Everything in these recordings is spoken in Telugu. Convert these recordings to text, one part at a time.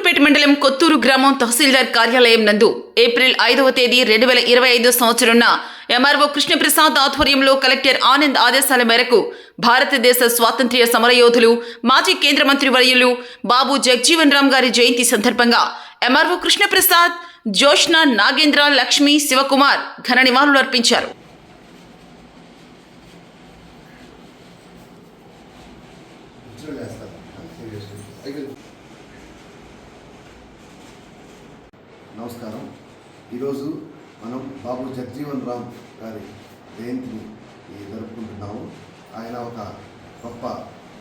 సూలూరుపేట మండలం కొత్తూరు గ్రామం తహసీల్దార్ కార్యాలయం నందు ఏప్రిల్ 5వ తేదీ 2025 సంవత్సరంన ఎంఆర్ఓ కృష్ణప్రసాద్ ఆధ్వర్యంలో కలెక్టర్ ఆనంద్ ఆదేశాల మేరకు భారతదేశ స్వాతంత్ర్య సమరయోధులు మాజీ కేంద్ర మంత్రి వర్యులు బాబు జగజీవన్ రామ్ గారి జయంతి సందర్భంగా ఎంఆర్ఓ కృష్ణప్రసాద్, జోష్న, నాగేంద్ర, లక్ష్మి, శివకుమార్ ఘన నివాళులు అర్పించారు. నమస్కారం. ఈరోజు మనం బాబు జగజీవన్ రామ్ గారి జయంతిని జరుపుకుంటున్నాము. ఆయన ఒక గొప్ప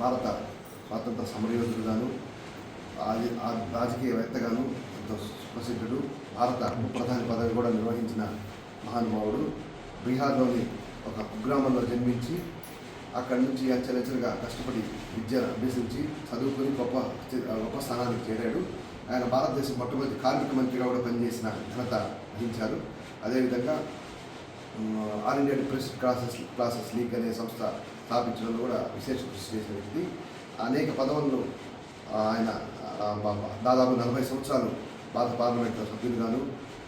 భారత స్వాతంత్ర సమరయోధుడుగాను, రాజకీయవేత్తగాను ఎంతో ప్రసిద్ధుడు. భారత ప్రధాని పదవి కూడా నిర్వహించిన మహానుభావుడు. బీహార్లోని ఒక కుగ్రామంలో జన్మించి అక్కడి నుంచి అంచెలంచెలుగా కష్టపడి విద్య అభ్యసించి చదువుకొని గొప్ప స్థానానికి చేరాడు. ఆయన భారతదేశం మొట్టమొదటి కార్మిక మంత్రిగా కూడా పనిచేసిన ఘనత వహించారు. అదేవిధంగా all India depressed classes league అనే సంస్థ స్థాపించడంలో కూడా విశేష కృషి చేసిన వ్యక్తి. అనేక పదవులను ఆయన దాదాపు 40 సంవత్సరాలు భారత పార్లమెంట్లో సభ్యులుగాను,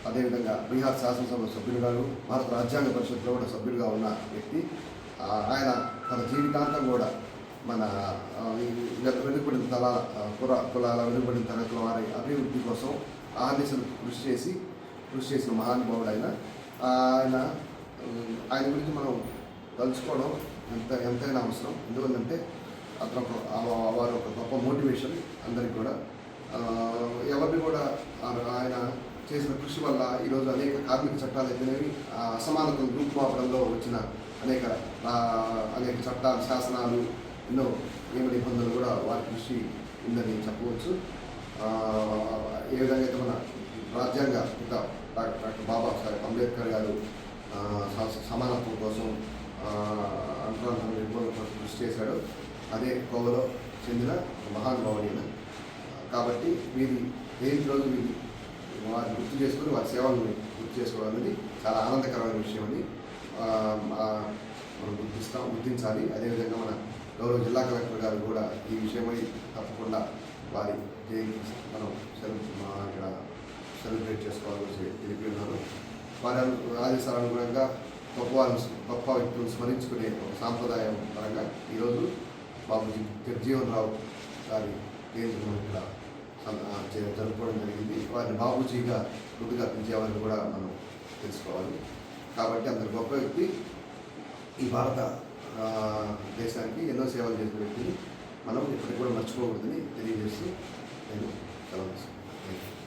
అదేవిధంగా బీహార్ శాసనసభ సభ్యులుగాను, భారత రాజ్యాంగ పరిషత్లో కూడా సభ్యులుగా ఉన్న వ్యక్తి. ఆయన తన జీవితాంతం కూడా మన వెనుకబడిన కులాల వెనుకబడిన తరగతుల వారి అభివృద్ధి కోసం ఆ దిశను కృషి చేసిన మహానుభావుడు ఆయన. ఆయన గురించి మనం తలుచుకోవడం ఎంతైనా అవసరం. ఎందువల్లంటే అతను వారు ఒక గొప్ప మోటివేషన్ అందరికి కూడా. ఎవరిని కూడా ఆయన చేసిన కృషి వల్ల ఈరోజు అనేక కార్మిక చట్టాలు అయితేనేవి, అసమానతను రూపుమాపడంలో వచ్చిన అనేక చట్టాలు, శాసనాలు, ఎన్నో నియమ నిబంధనలు కూడా వారి కృషి ఉందని చెప్పవచ్చు. ఏ విధంగా అయితే మన రాజ్యాంగ పిత డాక్టర్ బాబాసాహెబ్ అంబేద్కర్ గారు సమానత్వం కోసం, అంతరాంతర నిర్మూలన కోసం కృషి చేశాడు, అదే కోవలో చెందిన మహానుభావుడైన. కాబట్టి వీరి రోజు వీరి వారిని గుర్తు చేసుకుని వారి సేవలను గుర్తు చేసుకోవడం అనేది చాలా ఆనందకరమైన విషయం అని మనం గుర్తించాలి. అదేవిధంగా మన గౌరవ జిల్లా కలెక్టర్ గారు కూడా ఈ విషయమై తప్పకుండా వారి జయంతి మనం ఇక్కడ సెలబ్రేట్ చేసుకోవాలని తెలిపి ఉన్నారు. వారి ఆదేశాల అనుగుణంగా గొప్ప వ్యక్తులను స్మరించుకునే సాంప్రదాయం పరంగా ఈరోజు బాబు జగజీవన్ రావు గారి జయంతిని ఇక్కడ జరుపుకోవడం జరిగింది. వారిని బాబూజీగా గుర్తుగా పిలిచేవారిని కూడా మనం తెలుసుకోవాలి. కాబట్టి అంత గొప్ప వ్యక్తి, ఈ భారత దేశానికి ఎన్నో సేవలు చేసిన వ్యక్తిని మనం ఇప్పటికి కూడా మర్చిపోకూడదని తెలియజేస్తూ నేను సెలవు తీసుకుంటాను.